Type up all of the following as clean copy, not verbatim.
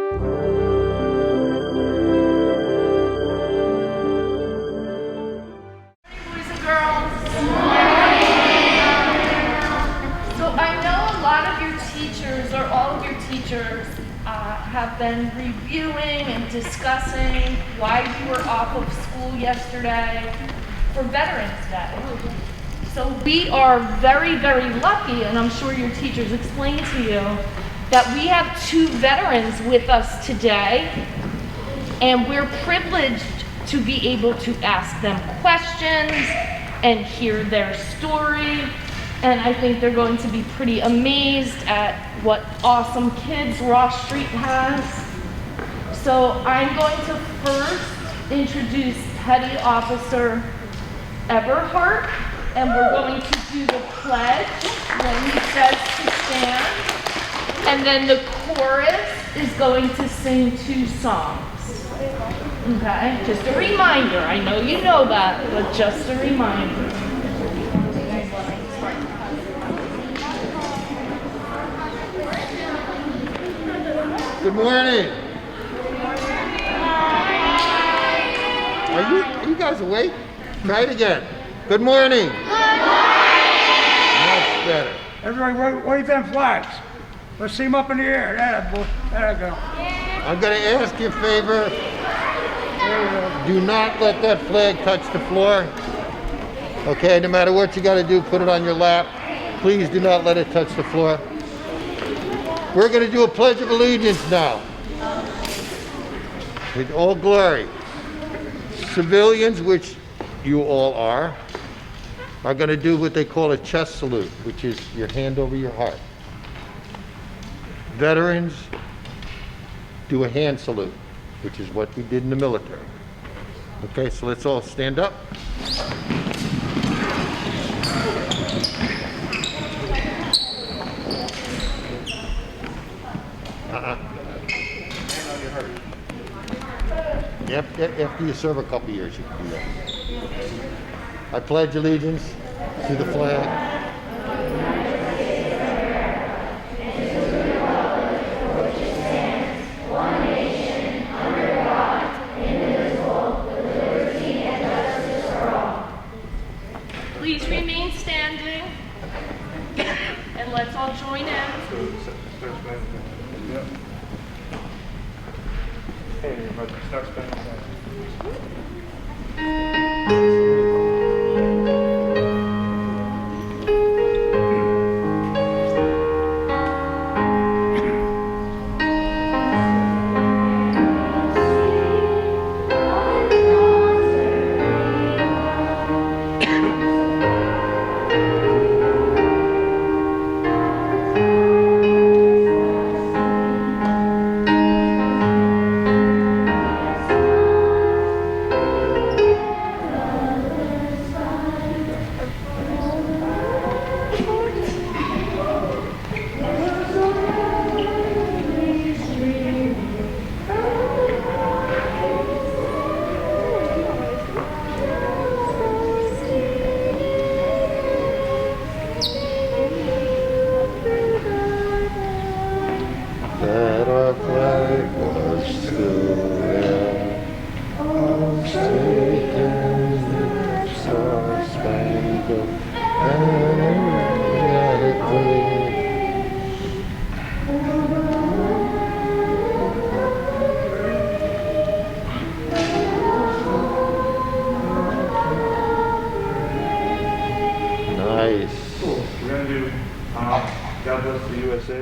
Boys and girls. So I know a lot of your teachers, or all of your teachers, have been reviewing and discussing why you were off of school yesterday for Veterans Day. So we are very, very lucky, and I'm sure your teachers explained to you, that we have 2 veterans with us today, and we're privileged to be able to ask them questions and hear their story. And I think they're going to be pretty amazed at what awesome kids Ross Street has. So I'm going to first introduce Petty Officer Everhart, and we're going to do the pledge when he says to stand. And then the chorus is going to sing 2 songs. Okay, just a reminder. I know you know that, but just a reminder. Good morning. Are you guys awake? Try it again. Good morning. Good morning. Much better. Everybody wave them flags. Let's see them up in the air. There I go. I'm going to ask you a favor. Do not let that flag touch the floor. Okay, no matter what you got to do, put it on your lap. Please do not let it touch the floor. We're going to do a Pledge of Allegiance now. With all glory. Civilians, which you all are going to do what they call a chest salute, which is your hand over your heart. Veterans do a hand salute, which is what we did in the military. Okay, so let's all stand up. Yep, after you serve a couple years, you can do that. I pledge allegiance to the flag Please remain standing, and let's all join in. Hey, everybody, start spinning. that our flag was still there. Oh, taken the star-spangled banner, let it wave. Nice. Cool. We're going to do God Bless the USA.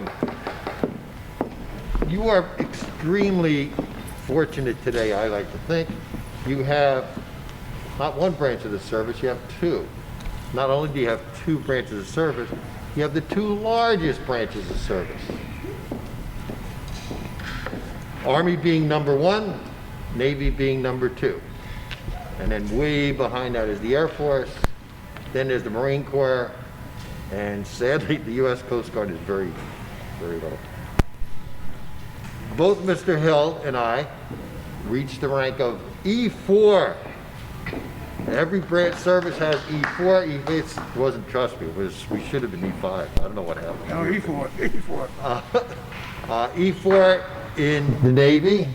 welcome. You are extremely fortunate today, I like to think. You have not one branch of the service, you have two. Not only do you have two branches of service, you have the two largest branches of service. Army being number one, Navy being number two. And then way behind that is the Air Force, then there's the Marine Corps, and sadly the U.S. Coast Guard is very, very low. Both Mr. Hill and I reached the rank of E4. Every branch service has E4. It wasn't, trust me, we should have been E5. I don't know what happened. No, E4. E4 in the Navy,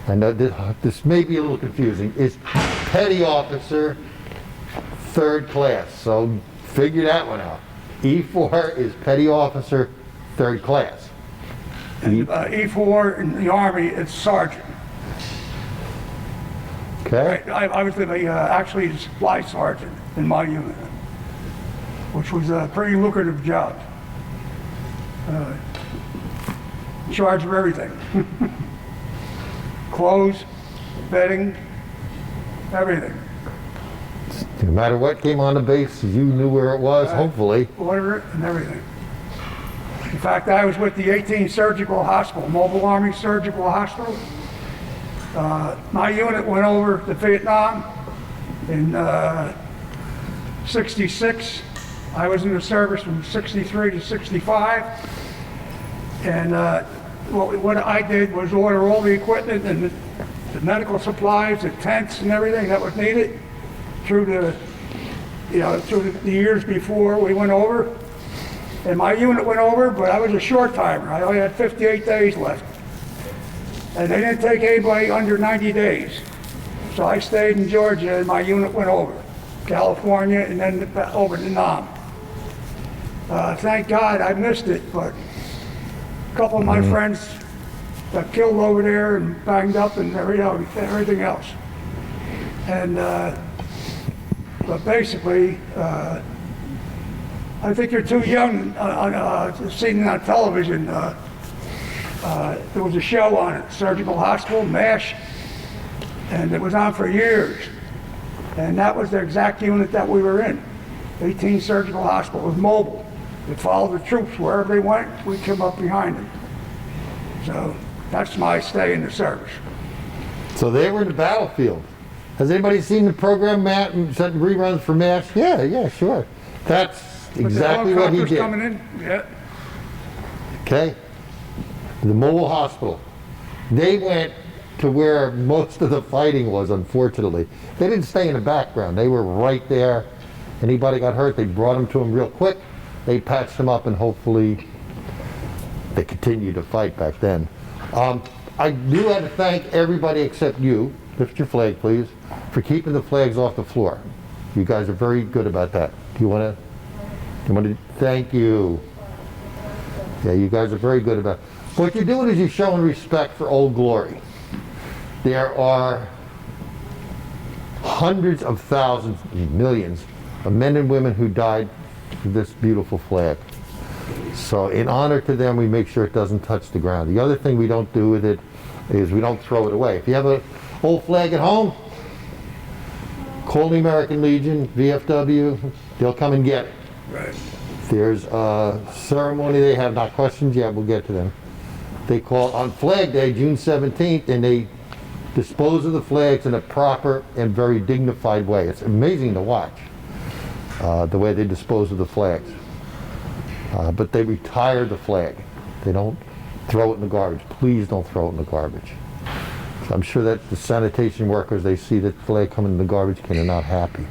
I know this may be a little confusing, is petty officer, third class. So figure that one out. E4 is petty officer, third class. E4 in the Army, it's sergeant. Okay? I was actually a supply sergeant in my unit, which was a pretty lucrative job. In charge of everything. Clothes, bedding, everything. No matter what came on the base, you knew where it was, hopefully. Order it and everything. In fact, I was with the 18th Surgical Hospital, Mobile Army Surgical Hospital. My unit went over to Vietnam in '66. I was in the service from '63 to '65. And what I did was order all the equipment and the medical supplies, the tents and everything that was needed through the years before we went over. And my unit went over, but I was a short timer. I only had 58 days left. And they didn't take anybody under 90 days. So I stayed in Georgia and my unit went over. California and then over to Nam. Thank God I missed it, but a couple of my friends got killed over there and banged up and everything else. And but basically, I think you're too young seeing it on television. There was a show on it, Surgical Hospital, MASH, and it was on for years. And that was the exact unit that we were in. 18th Surgical Hospital was mobile. It followed the troops wherever they went, we came up behind them. So that's my stay in the service. So they were in the battlefield. Has anybody seen the program, Matt, and sent reruns for MASH? Yeah, sure. That's exactly what he With the helicopters did. coming in, yeah. Okay? The mobile hospital. They went to where most of the fighting was, unfortunately. They didn't stay in the background. They were right there. Anybody got hurt, they brought them to them real quick. They patched them up and hopefully they continued to fight back then. I do have to thank everybody except you, lift your flag please, for keeping the flags off the floor. You guys are very good about that. You want to thank you. Yeah, you guys are very good about it. What you're doing is you're showing respect for Old Glory. There are hundreds of thousands, millions of men and women who died for this beautiful flag. So in honor to them, we make sure it doesn't touch the ground. The other thing we don't do with it is we don't throw it away. If you have an old flag at home, call the American Legion, VFW, they'll come and get it. Right. There's a ceremony they have not questioned yet, we'll get to them. They call on Flag Day, June 17th, and they dispose of the flags in a proper and very dignified way. It's amazing to watch the way they dispose of the flags. But they retire the flag. They don't throw it in the garbage. Please don't throw it in the garbage. So I'm sure that the sanitation workers, they see that flag coming in the garbage can, are not happy.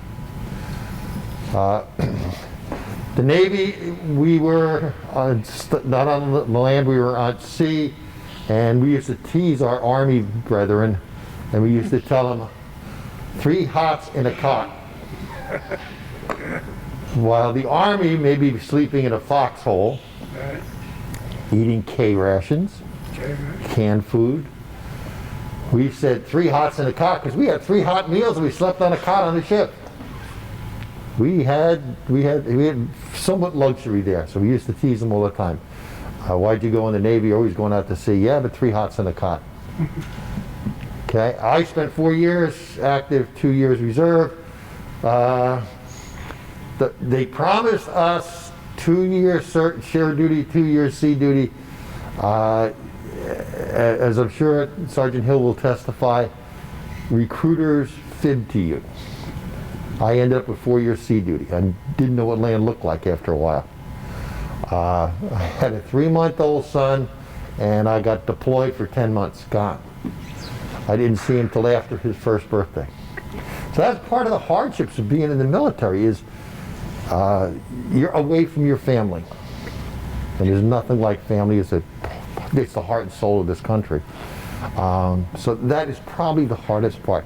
The Navy, we were not on the land, we were on sea, and we used to tease our Army brethren, and we used to tell them, 3 hots in a cot. While the Army may be sleeping in a foxhole, Right. eating K rations, Okay, right. canned food. We said 3 hots in a cot because we had 3 hot meals and we slept on a cot on the ship. We had somewhat luxury there, so we used to tease them all the time. Why'd you go in the Navy? You're always going out to sea. Yeah, but 3 hots in a cot. Okay, I spent 4 years active, 2 years reserve. They promised us 2 years share duty, 2 years sea duty. As I'm sure Sergeant Hill will testify, recruiters fib to you. I ended up with 4 years sea duty. I didn't know what land looked like after a while. I had a 3-month-old son, and I got deployed for 10 months, gone. I didn't see him till after his first birthday. So that's part of the hardships of being in the military is you're away from your family. And there's nothing like family. It's the heart and soul of this country. So that is probably the hardest part.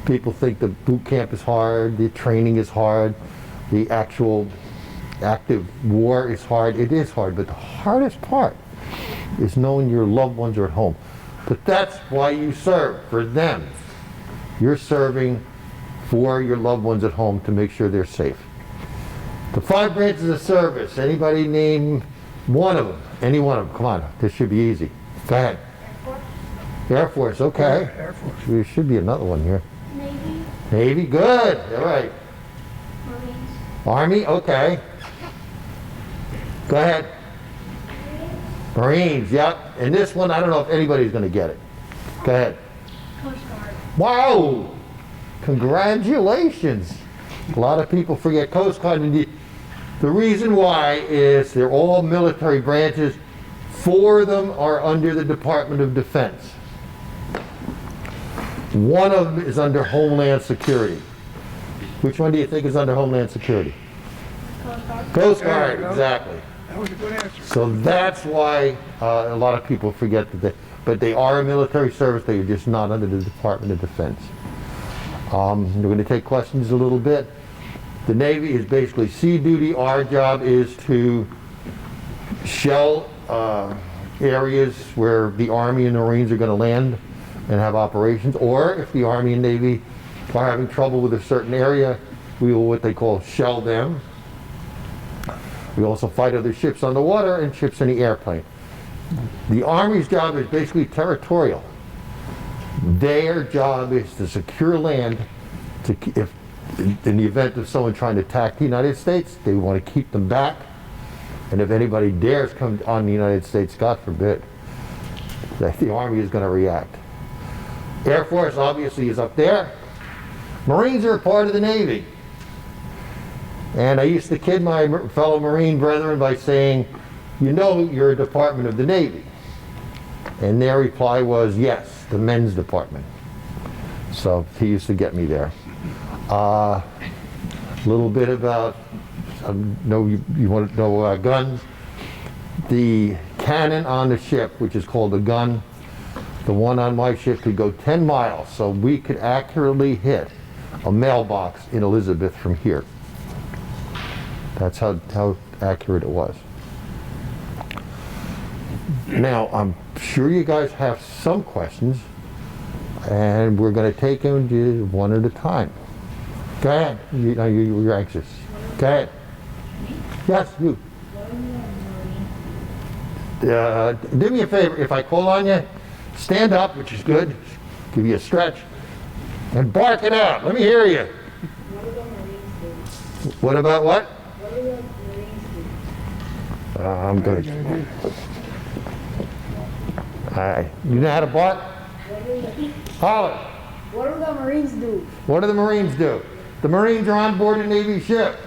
People think the boot camp is hard, the training is hard, the actual active war is hard. It is hard, but the hardest part is knowing your loved ones are at home. But that's why you serve, for them. You're serving for your loved ones at home to make sure they're safe. The 5 branches of service, anybody name one of them? Any one of them, come on, this should be easy. Go ahead. Air Force, okay. Air Force. There should be another one here. Navy, Navy, good, all right. Marines, Army, okay. Go ahead. Marines, yep. And this one, I don't know if anybody's going to get it. Go ahead. Coast Guard, Wow! Congratulations! A lot of people forget Coast Guard. And the reason why is they're all military branches. 4 of them are under the Department of Defense. 1 of them is under Homeland Security. Which one do you think is under Homeland Security? Coast Guard. Coast There Guard, you go. exactly. That was a good answer. So that's why a lot of people forget that but they are a military service, they are just not under the Department of Defense. We're going to take questions a little bit. The Navy is basically sea duty. Our job is to shell areas where the Army and the Marines are going to land and have operations, or if the Army and Navy are having trouble with a certain area, we will what they call shell them. We also fight other ships on the water and ships in the airplane. The Army's job is basically territorial. Their job is to secure land if in the event of someone trying to attack the United States, they want to keep them back. And if anybody dares come on the United States, God forbid, that the Army is going to react. Air Force obviously is up there. Marines are a part of the Navy. And I used to kid my fellow Marine brethren by saying, you know you're a department of the Navy. And their reply was, yes, the men's department. So he used to get me there. A little bit about, know you want to know about guns. The cannon on the ship, which is called a gun, the one on my ship could go 10 miles, so we could accurately hit a mailbox in Elizabeth from here. That's how accurate it was. Now, I'm sure you guys have some questions, and we're going to take them one at a time. Go ahead. You're anxious. Go ahead. Yes, you. Do me a favor. If I call on you, stand up, which is good. Give you a stretch. And bark it out. Let me hear you. What about what? I'm good. All right. You know how to bark? Holler. What do the Marines do? What do the Marines do? The Marines are on board a Navy ship.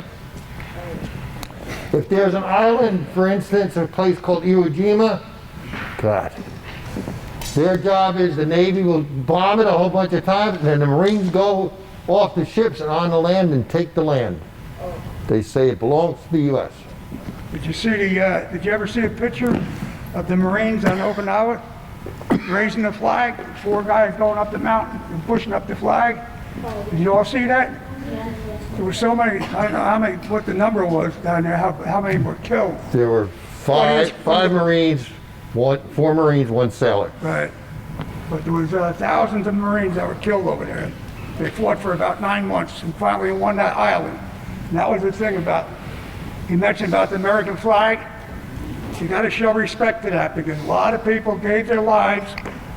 If there's an island, for instance, a place called Iwo Jima, God, their job is the Navy will bomb it a whole bunch of times, and then the Marines go off the ships and on the land and take the land. They say it belongs to the U.S. Did you ever see a picture of the Marines on Okinawa raising the flag? 4 guys going up the mountain and pushing up the flag. Did you all see that? There were so many, I don't know how many, what the number was down there, how many were killed. There were five Marines, 4 Marines, 1 sailor. Right. But there was thousands of Marines that were killed over there. They fought for about 9 months and finally won that island. And that was the thing about, you mentioned about the American flag. You gotta show respect to that, because a lot of people gave their lives,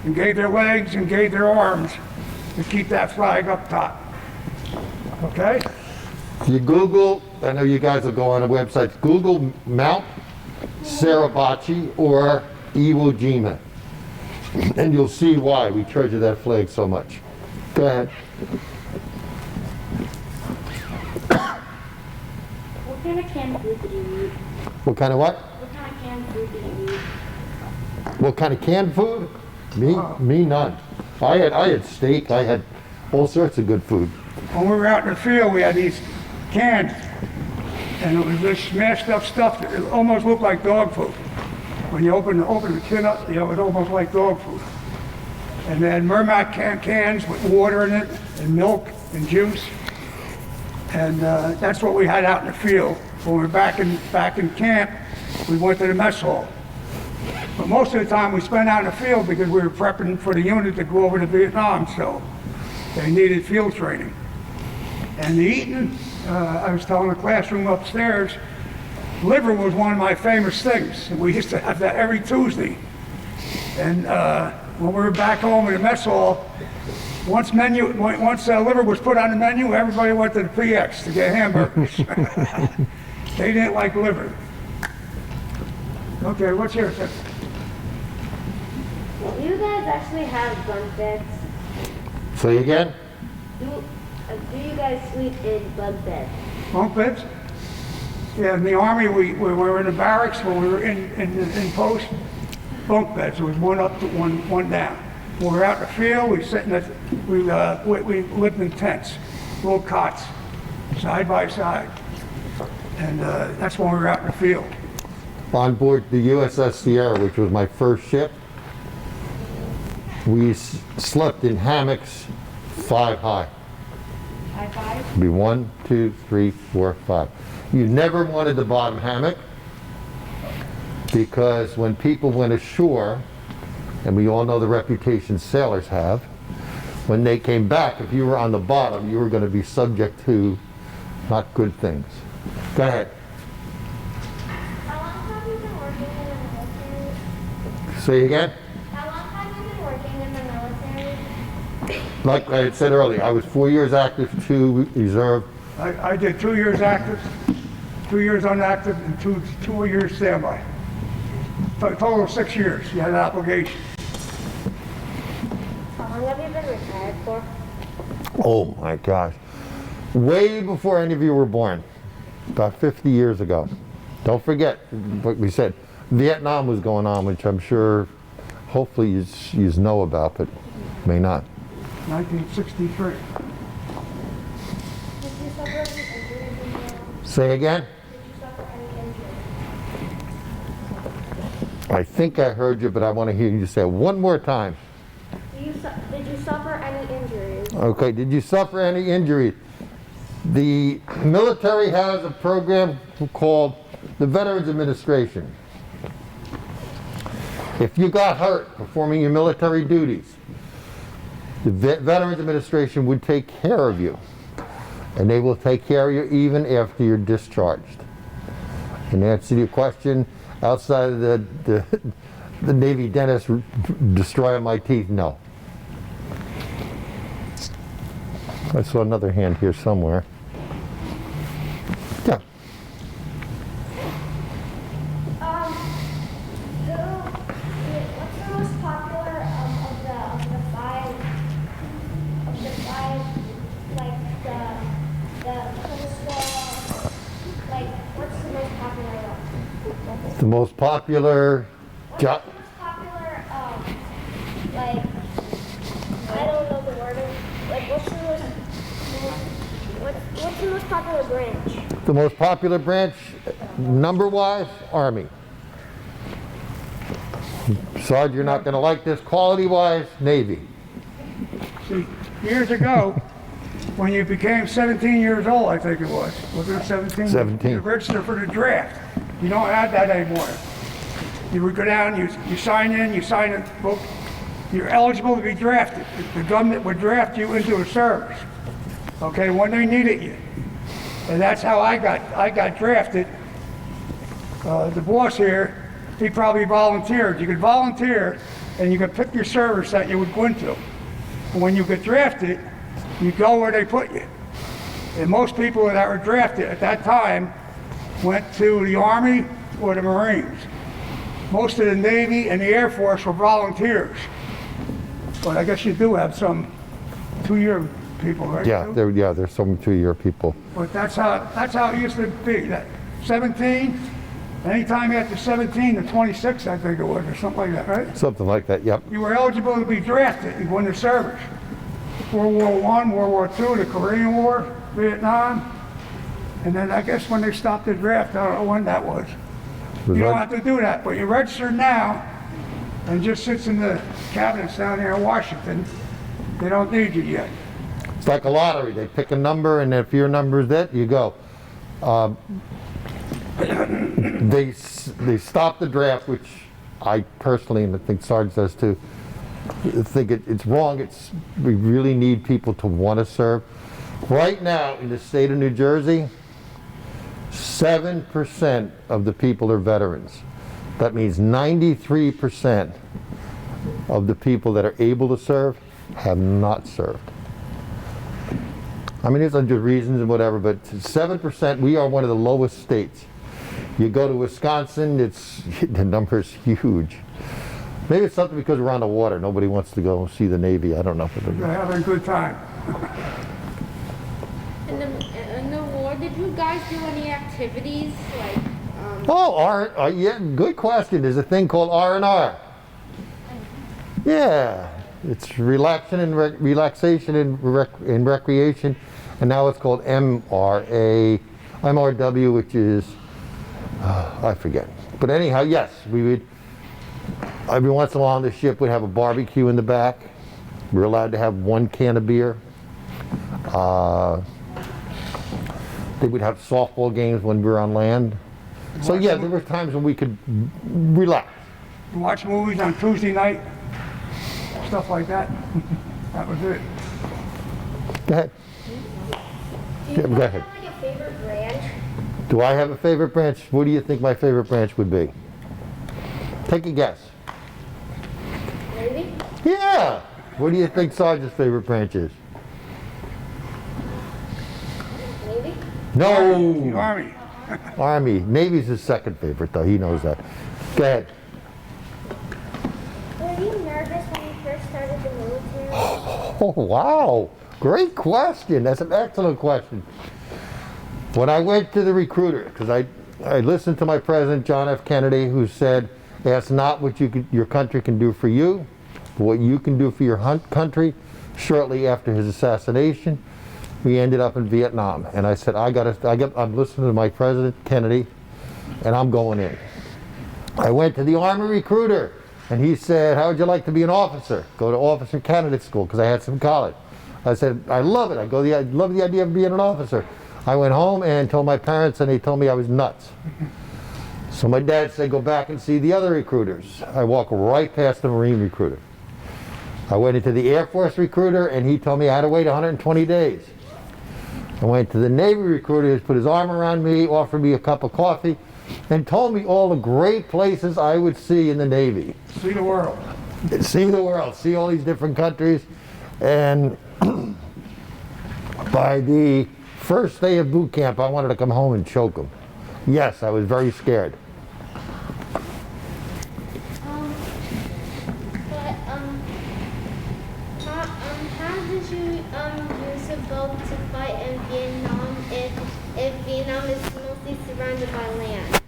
and gave their legs, and gave their arms to keep that flag up top. Okay? If you Google, I know you guys will go on the website, Google Mount Suribachi or Iwo Jima, and you'll see why we treasure that flag so much. Go ahead. What kind of canned food did you eat? What kind of what? What kind of canned food did you eat? What kind of canned food? Me none. I had steak, I had all sorts of good food. When we were out in the field, we had these cans, and it was this smashed up stuff that it almost looked like dog food. When you open the tin up, you know, it was almost like dog food. And then Merrimack cans with water in it, and milk, and juice. And that's what we had out in the field. When we were back in camp, we went to the mess hall. But most of the time we spent out in the field because we were prepping for the unit to go over to Vietnam, so they needed field training. And the eating, I was telling the classroom upstairs, liver was one of my famous things. And we used to have that every Tuesday. And when we were back home in the mess hall, once liver was put on the menu, everybody went to the PX to get hamburgers. They didn't like liver. Okay, what's yours? Do you guys actually have bunk beds? Say again? Do you guys sleep in bunk beds? Bunk beds? Yeah, in the Army, we were in the barracks when we were in post. Bunk beds, there was one up to one down. When we were out in the field, we lived in tents, little cots, side by side. And that's when we were out in the field. On board the USS Sierra, which was my first ship, we slept in hammocks 5 high. High five. It'd be 1, 2, 3, 4, 5. You never wanted the bottom hammock, because when people went ashore, and we all know the reputation sailors have, when they came back, if you were on the bottom, you were going to be subject to not good things. Go ahead. How long have you been working in the military? Say again? How long have you been working in the military? Like I had said earlier, I was 4 years active, 2 reserve. I did 2 years active, 2 years unactive, and two years standby. A total of 6 years, you had an obligation. How long have you been retired for? Oh my gosh. Way before any of you were born. About 50 years ago. Don't forget what we said. Vietnam was going on, which I'm sure, hopefully you know about, but may not. 1963. Did you suffer any injuries in the Say again? Did you suffer any injuries? I think I heard you, but I want to hear you say it one more time. Did you suffer any injuries? Okay, did you suffer any injuries? The military has a program called the Veterans Administration. If you got hurt performing your military duties, the Veterans Administration would take care of you. And they will take care of you even after you're discharged. In answer to your question, outside of the Navy dentist destroying my teeth, no. I saw another hand here somewhere. Yeah. What's the most popular of the five, like the coastal, like what's the most popular one? The most popular What's the most popular, like, I don't know the word, like what's the most popular branch? The most popular branch, number-wise, Army. Sarge, you're not going to like this. Quality-wise, Navy. See, years ago, when you became 17 years old, I think it was it 17? 17. You registered for the draft. You don't have that anymore. You would go down, you sign in, you sign a book, you're eligible to be drafted. The government would draft you into a service, okay, when they needed you. And that's how I got drafted. The boss here he probably volunteered. You could volunteer and you could pick your service that you would go into. And when you get drafted, you go where they put you. And most people that were drafted at that time went to the Army or the Marines. Most of the Navy and the Air Force were volunteers. But I guess you do have some 2-year people, right? Yeah, there's some 2-year people. But that's how it used to be. That 17, anytime after 17 to 26, I think it was, or something like that, right? Something like that, yep. You were eligible to be drafted and go into service. World War I, World War II, the Korean War, Vietnam. And then I guess when they stopped the draft, I don't know when that was. You don't have to do that, but you register now and just sits in the cabinets down there in Washington. They don't need you yet. It's like a lottery. They pick a number, and if your number is that, you go. They stopped the draft, which I personally, and I think Sarge does too, think it's wrong. We really need people to want to serve. Right now, in the state of New Jersey, 7% of the people are veterans. That means 93% of the people that are able to serve have not served. I mean, there's other reasons and whatever, but 7%, we are one of the lowest states. You go to Wisconsin, the number is huge. Maybe it's something because we're on the water. Nobody wants to go see the Navy. I don't know. They're having a good time. In the war, did you guys do any activities like? Yeah, good question. There's a thing called R&R. Yeah, it's relaxation and recreation, and now it's called MRW, which is I forget. But anyhow, yes, we would. Every once in a while on the ship, we'd have a barbecue in the back. We were allowed to have 1 can of beer. They would have softball games when we were on land. So yeah, there were times when we could relax. Watch movies on Tuesday night, stuff like that. That was it. Go ahead. Do you Yeah, go have ahead. like a favorite branch? Do I have a favorite branch? What do you think my favorite branch would be? Take a guess. Maybe? Yeah. What do you think Sarge's favorite branch is? Maybe? The No. Army. Army. Navy's his second favorite, though. He knows that. Go ahead. Were you nervous when you first started the military? Oh, wow. Great question. That's an excellent question. When I went to the recruiter, because I listened to my president, John F. Kennedy, who said, ask not what your country can do for you, but what you can do for your country. Shortly after his assassination, we ended up in Vietnam. And I said, I'm listening to my president, Kennedy, and I'm going in. I went to the Army recruiter, and he said, how would you like to be an officer? Go to officer candidate school, because I had some college. I said, I love it. I love the idea of being an officer. I went home and told my parents, and they told me I was nuts. So my dad said, go back and see the other recruiters. I walked right past the Marine recruiter. I went into the Air Force recruiter, and he told me I had to wait 120 days. I went to the Navy recruiter, who put his arm around me, offered me a cup of coffee, and told me all the great places I would see in the Navy. See the world. See the world, see all these different countries. And by the first day of boot camp, I wanted to come home and choke him. Yes, I was very scared. How did you use a boat to fight in Vietnam if Vietnam is mostly surrounded by land?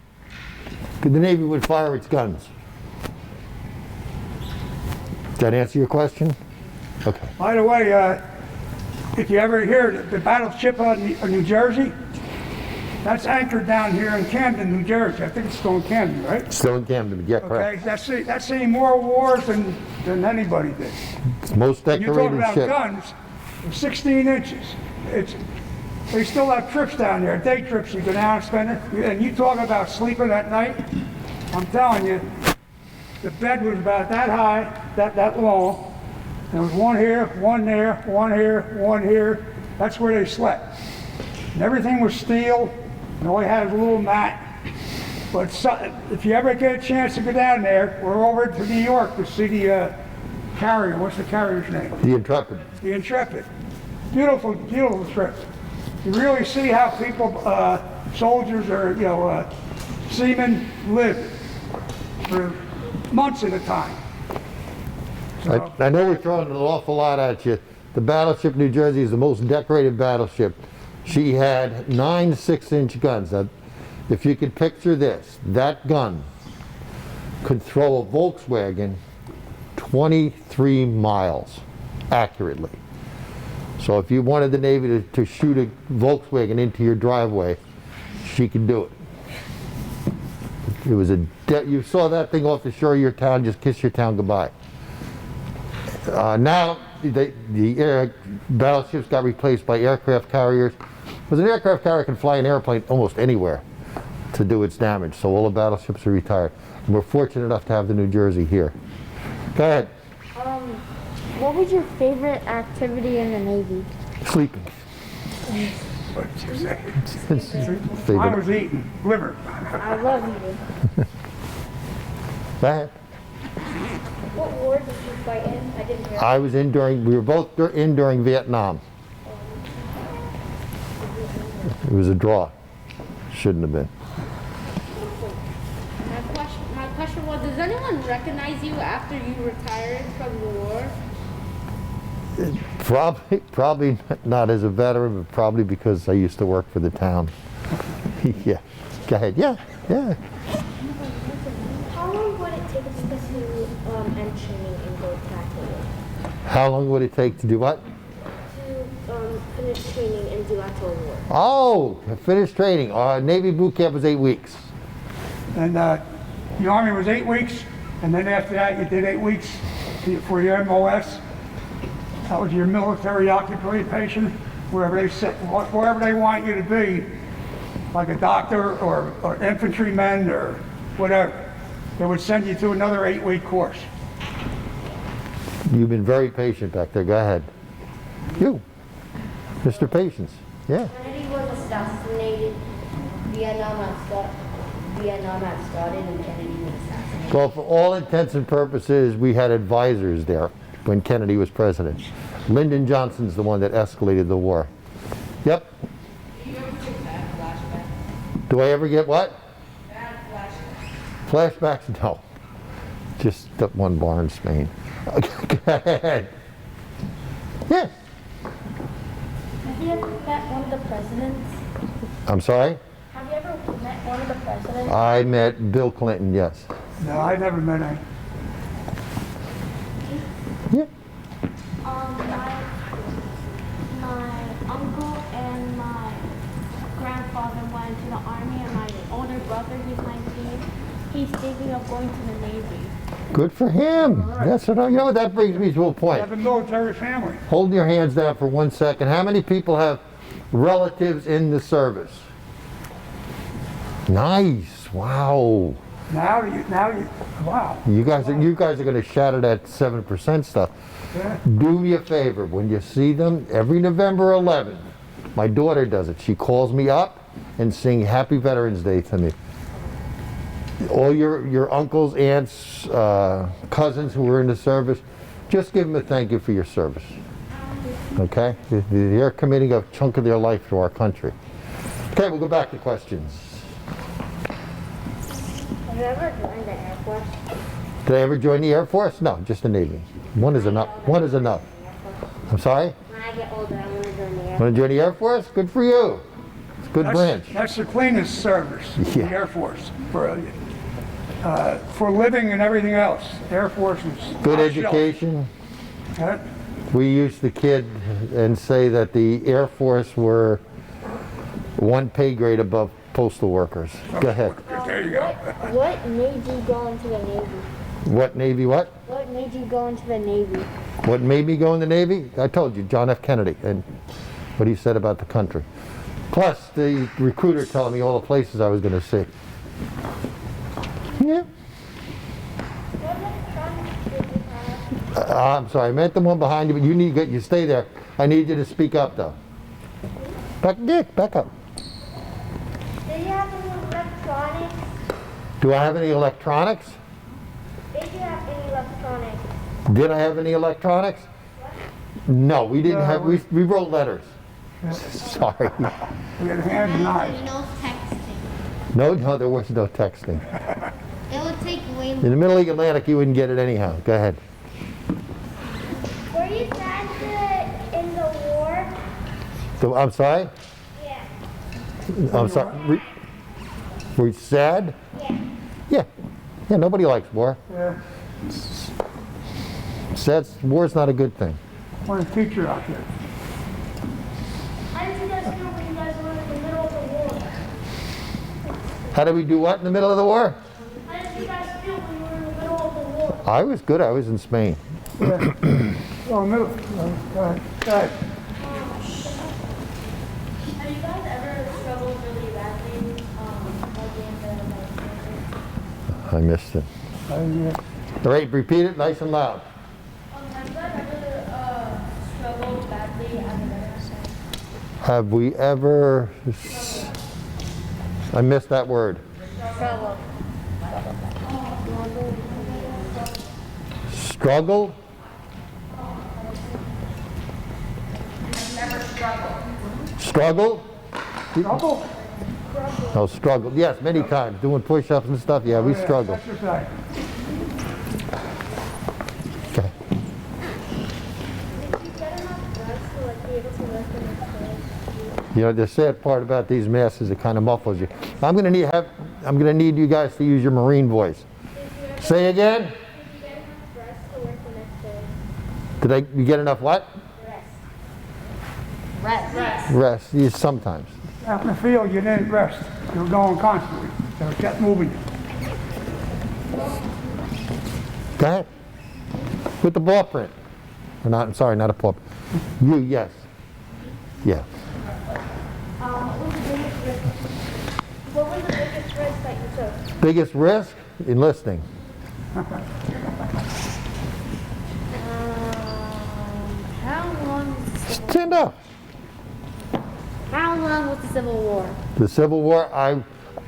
The Navy would fire its guns. Did that answer your question? Okay. By the way, if you ever hear the battleship on New Jersey, that's anchored down here in Camden, New Jersey. I think it's still in Camden, right? Still in Camden, yeah, correct. Okay, that's seen more wars than anybody did. It's the most When you talk decorated about ship. guns, 16 inches. They still have trips down there, day trips you go down and spend it. And you talk about sleeping at night, I'm telling you, the bed was about that high, that long. There was one here, one there, one here, one here. That's where they slept. And everything was steel, and all they had was a little mat. But if you ever get a chance to go down there, we're over to New York to see the carrier. What's the carrier's name? The Intrepid. The Intrepid. Beautiful, beautiful trip. You really see how people, soldiers or, seamen live for months at a time. So, I know we're throwing an awful lot at you. The Battleship New Jersey is the most decorated battleship. She had 9 6-inch guns. Now, if you could picture this, that gun could throw a Volkswagen 23 miles accurately. So if you wanted the Navy to shoot a Volkswagen into your driveway, she could do it. It was you saw that thing off the shore of your town, just kiss your town goodbye. Now the battleships got replaced by aircraft carriers. Because an aircraft carrier can fly an airplane almost anywhere to do its damage. So all the battleships are retired. And we're fortunate enough to have the New Jersey here. Go ahead. What was your favorite activity in the Navy? Sleeping. what did you say? I Favorite. was eating liver. I love you. Go ahead. What war did you fight in? I didn't hear. I was in during, we were both in during Vietnam. It was a draw. Shouldn't have been. My question was, does anyone recognize you after you retired from the war? Probably not as a veteran, but probably because I used to work for the town. Yeah. Go ahead. Yeah. Yeah. How long would it take to get to end training and go tackle? How long would it take to do what? To finish training and do actual war? Oh, finished training. Navy boot camp was 8 weeks. And the Army was 8 weeks, and then after that you did 8 weeks for your MOS. That was your military occupation, wherever they want you to be, like a doctor or infantryman or whatever. They would send you to another 8-week course. You've been very patient back there. Go ahead. You, Mr. Patience. Yeah. Kennedy was assassinated. Vietnam had started and Kennedy was assassinated. Well, for all intents and purposes, we had advisors there when Kennedy was president. Lyndon Johnson's the one that escalated the war. Yep. Do you ever get bad flashbacks? Do I ever get what? Bad flashbacks? Flashbacks? No. Just that one bar in Spain. Go ahead. Yeah. Have you ever met one of the presidents? I'm sorry? Have you ever met one of the presidents? I met Bill Clinton, yes. No, I never met any. Yeah. My uncle and my grandfather went into the army, and my older brother, he's 19, he's thinking of going to the Navy. Good for him. That's what you know. That brings me to a I point. have a military family. Hold your hands down for 1 second. How many people have relatives in the service? Nice. Wow. Now you, wow. You guys are going to shatter that 7% stuff. Yeah. Do me a favor, when you see them, every November 11th, my daughter does it. She calls me up and sings Happy Veterans Day to me. All your uncles, aunts, cousins who were in the service, just give them a thank you for your service. Okay? They're committing a chunk of their life to our country. Okay, we'll go back to questions. Have you ever joined the Air Force? Did I ever join the Air Force? No, just the Navy. One is enough. One is enough. I'm sorry? When I get older, I want to join the Air Force. Want to join the Air Force? Good for you. It's a good branch. That's the cleanest service, Yeah. the Air Force, for living and everything else. Air Force is Good top shelf. education. Huh? We used to kid and say that the Air Force were one pay grade above postal workers. Go ahead. There you go. What made you go into the Navy? What Navy what? What made you go into the Navy? What made me go in the Navy? I told you, John F. Kennedy and what he said about the country. Plus the recruiter telling me all the places I was going to see. Yeah. What electronics did you have? I'm sorry, I meant the one behind you, but you need you stay there. I need you to speak up though. Back up. Did you have any electronics? Do I have any electronics? Did you have any electronics? Did I have any electronics? No, we didn't have, we wrote letters. Sorry. We had hands and eyes. No texting. No, there was no texting. It would take way In the Middle Atlantic, you wouldn't get it anyhow. Go ahead. Were you sad in the war? So, I'm sorry? Yeah. I'm sorry. Were you sad? Yeah. Yeah. Yeah, nobody likes war. Yeah. War's not a good thing. What a teacher out there. How did you guys feel when you guys were in the middle of the war? How did we do what in the middle of the war? How did you guys feel when you were in the middle of the war? I was good. I was in Spain. Yeah. Oh, middle. Go ahead. Have you guys ever struggled really badly, I missed it. All right, repeat it nice and loud. have you guys ever struggled badly as a veteran? Have we ever... I missed that word. Struggled? Struggled? Trouble? Oh, struggled. Yes, many times. Doing push-ups and stuff. Yeah, we struggled. Exercise. Okay. Did you get enough rest to like be able to lift the next day? You know, the sad part about these masks is it kind of muffles you. I'm gonna need you guys to use your Marine voice. Say again? Did you get enough rest to work the next day? Did you get enough what? Rest. Yeah, sometimes. Out in the field, you didn't rest. You were going constantly. So it kept moving. Go ahead. With the ball print. Or not, I'm sorry, not a paw. You, yes. Yeah. What was the biggest risk that you took? Biggest risk? Enlisting. How long Stand up. was the Civil War? The Civil War,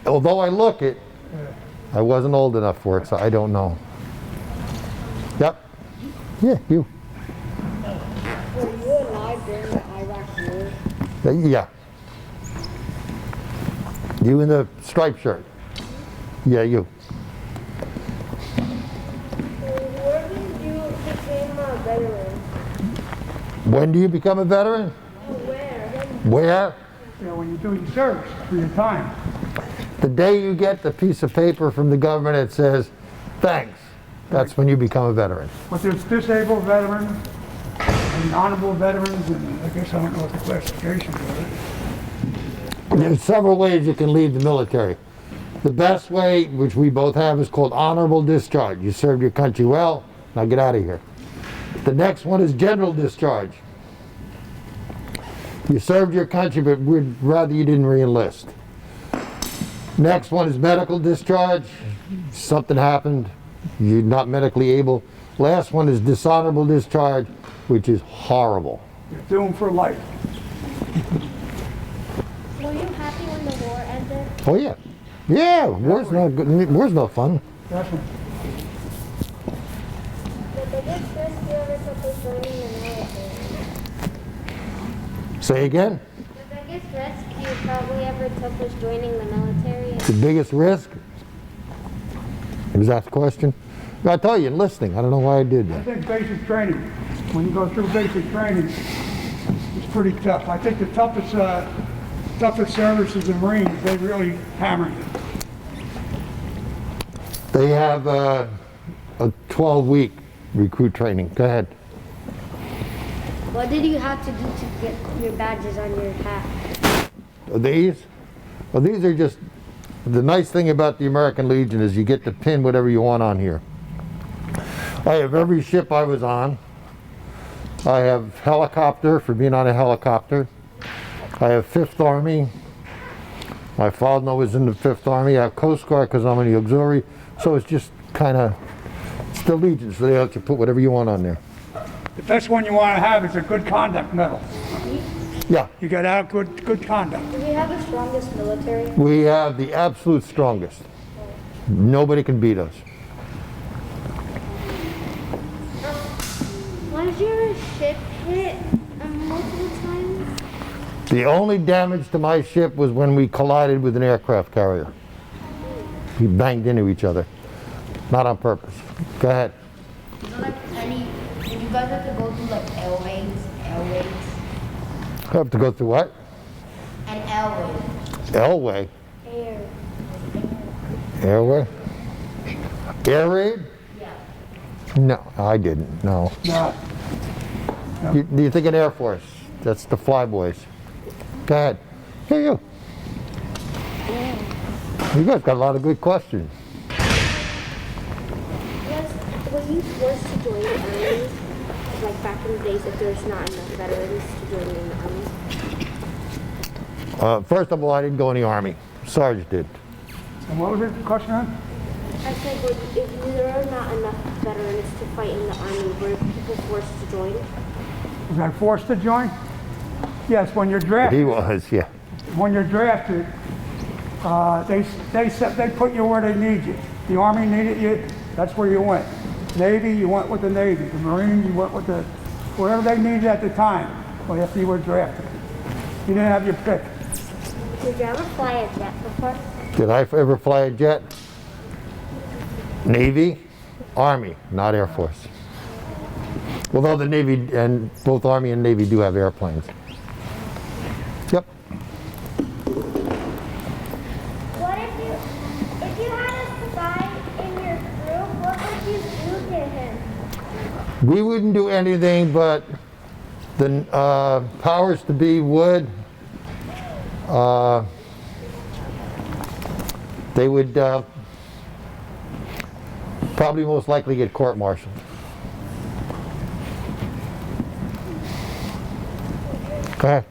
although I look it, I wasn't old enough for it, so I don't know. Yep. Yeah, you. Were you alive during the Iraq War? Yeah. You in the striped shirt. Yeah, you. Where did you become a veteran? When do you become a veteran? Where? Where? You know, when you do your service for your time. The day you get the piece of paper from the government that says, thanks, that's when you become a veteran. But there's disabled veterans and honorable veterans, and I guess I don't know what the classifications are. There's several ways you can leave the military. The best way, which we both have, is called honorable discharge. You served your country well, now get out of here. The next one is general discharge. You served your country, but we'd rather you didn't re-enlist. Next one is medical discharge. Something happened, you're not medically able. Last one is dishonorable discharge, which is horrible. You're doomed for life. Were you happy when the war ended? Oh yeah. Yeah, war's not good. War's no fun. Definitely. The biggest risk you ever took was joining the military. Say again? The biggest risk you probably ever took was joining the military. The biggest risk? Was that the question? I tell you, enlisting. I don't know why I did I that. think basic training, when you go through basic training, it's pretty tough. I think the toughest service is the Marines. They really hammer you. They have a 12-week recruit training. Go ahead. What did you have to do to get your badges on your hat? These? Well, these are just, the nice thing about the American Legion is you get to pin whatever you want on here. I have every ship I was on. I have helicopter for being on a helicopter. I have 5th Army. My father was in the 5th Army. I have Coast Guard because I'm in the auxiliary. So it's just kind of, it's the Legion, so they let you put whatever you want on there. The best one you want to have is a good conduct medal. Yeah, You got out good conduct. Do we have the strongest military? we have the absolute strongest. Nobody can beat us. Was your ship hit multiple times? The only damage to my ship was when we collided with an aircraft carrier. We banged into each other. Not on purpose. Go ahead. You know, like did you guys have to go through like airways? I have to go through what? An airway. Elway. Air. Airway? Air raid? Yeah. No, I didn't. No. No. You're thinking Air Force. That's the flyboys. Go ahead. Here you. You guys got a lot of good questions. Were you forced to join the army? Like back in the days, if there's not enough veterans to join in the army? First of all, I didn't go in the Army. Sarge did. And what was the question on? I said, if there are not enough veterans to fight in the army, were people forced to join? Was I forced to join? Yes, when you're drafted. He was, yeah. When you're drafted, they put you where they need you. The Army needed you, that's where you went. Navy, you went with the Navy. The Marines, you went with the whatever they needed at the time. Well, after you were drafted, you didn't have your pick. Did you ever fly a jet before? Did I ever fly a jet? Navy, Army, not Air Force. Although the Navy and both Army and Navy do have airplanes. Yep. What if you had a spy in your crew, what would you do to him? We wouldn't do anything, but the powers to be would. They would probably most likely get court-martialed. Go ahead.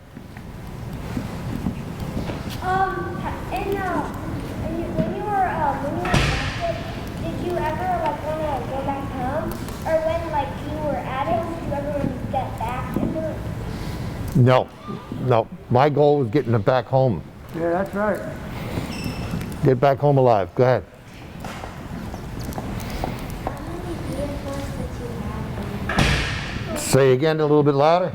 When you were drafted, did you ever want to go back home, or when you were at it, did you ever want to get back into it? No, no. My goal was getting it back home. Yeah, that's right. Get back home alive. Go ahead. Say again a little bit louder.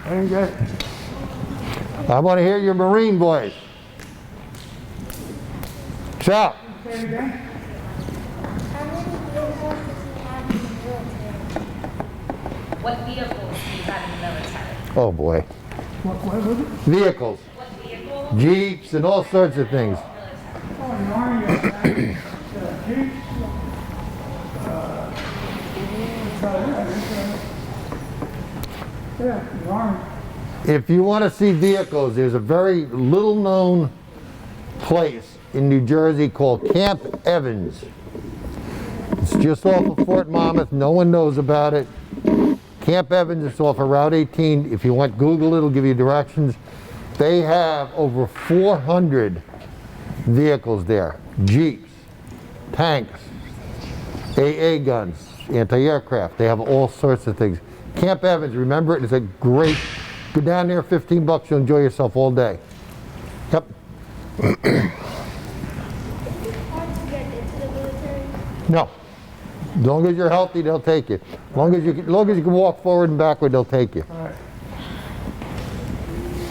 I didn't get it. I want to hear your Marine voice. Shout. Say it again. How many vehicles did you have in the military? What vehicles do you have in the military? Oh boy. What was it? Vehicles. Jeeps and all sorts of things. Oh, in the Army, Jeeps. Yeah, the Army. If you want to see vehicles, there's a very little known place in New Jersey called Camp Evans. It's just off of Fort Monmouth. No one knows about it. Camp Evans is off of Route 18. If you want, Google it, it'll give you directions. They have over 400 vehicles there. Jeeps, tanks, AA guns, anti-aircraft. They have all sorts of things. Camp Evans, remember it, is a great, go down there, $15, you'll enjoy yourself all day. Yep. Hard to get into the military? No. As long as you're healthy, they'll take you. As long as you can walk forward and backward, they'll take you. All right.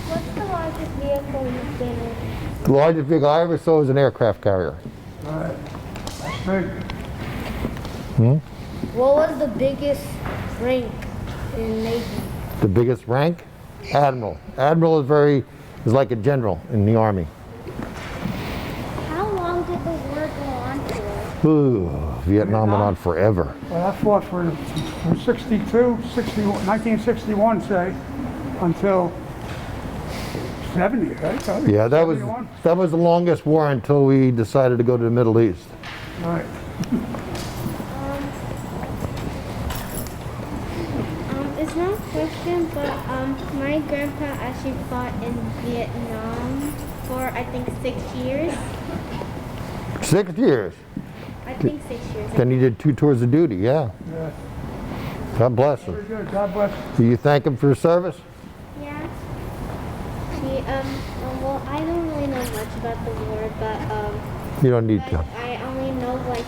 What's the largest vehicle you've been in? The largest vehicle I ever saw was an aircraft carrier. All right. That's big. What was the biggest rank in Navy? The biggest rank? Admiral. Admiral is like a general in the Army. How long did the war go on for? Ooh, Vietnam went on forever. Well, I fought from 1961, say, until 70, right? Yeah, that 71? was the longest war until we decided to go to the Middle East. All right. It's not a question, but my grandpa actually fought in Vietnam for I think 6 years. 6 years. I think 6 years. Then he did 2 tours of duty, yeah. Yeah. God bless Very him. good. God bless. Do you thank him for his service? Yeah. Well, I don't really know much about the war, but You don't need to. I only know like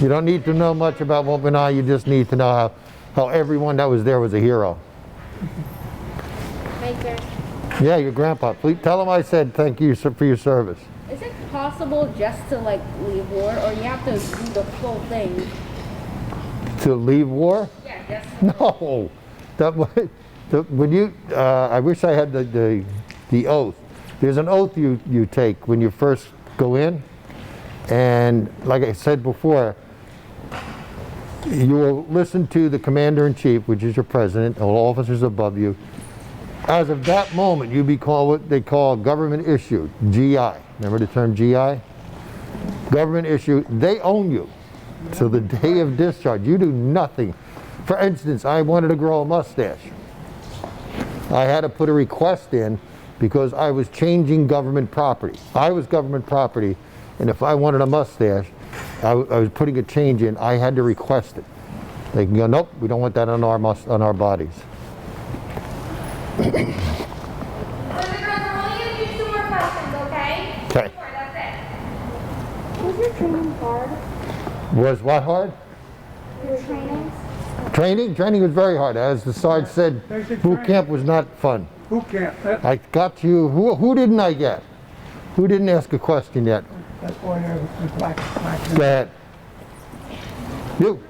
You don't need to know much about what went on. You just need to know how everyone that was there was a hero. my grandpa. Yeah, your grandpa. Please tell him I said thank you for your service. Is it possible just to like leave war, or you have to do the full thing? To leave war? Yeah, just. No. When you, I wish I had the oath. There's an oath you take when you first go in, and like I said before, you will listen to the commander-in-chief, which is your president, all officers above you. As of that moment, you become what they call government issued, GI. Remember the term GI? Government issued, they own you. So the day of discharge, you do nothing. For instance, I wanted to grow a mustache. I had to put a request in because I was changing government property. I was government property, and if I wanted a mustache, I was putting a change in, I had to request it. They can go, nope, we don't want that on our bodies. So the girls are only going to do 2 more questions, okay? Okay. 2 more, that's it. Was your training hard? Was what hard? Your training? Training was very hard. As the sergeant said, boot camp was not fun. Boot camp, I got you, who didn't I get? Who didn't ask a question yet? that's why the black. Go ahead. You.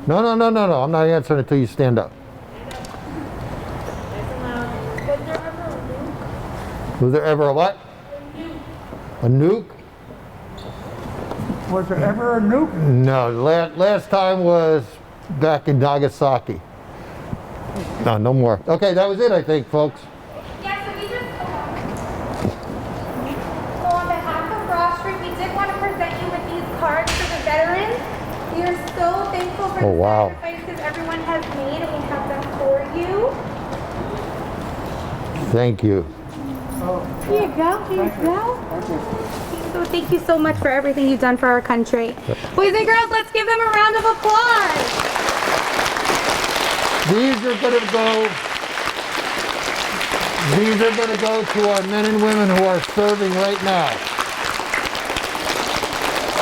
No, I'm not answering until you stand up. Was there ever a what? A nuke? Was there ever a nuke? No, last time was back in Nagasaki. No more. Okay, that was it, I think, folks. Yeah, so we just, so on behalf of Broad Street, we did want to present you with these cards for the veterans. We are so thankful for Oh, the wow. sacrifices everyone has made, and we have them for you. Thank you. Here you go, here you go. So thank you so much for everything you've done for our country. Boys and girls, let's give them a round of applause. These are going to go to our men and women who are serving right now.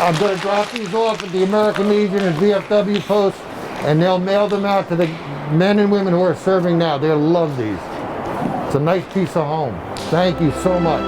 I'm going to drop these off at the American Legion and VFW post, and they'll mail them out to the men and women who are serving now. They'll love these. It's a nice piece of home. Thank you so much.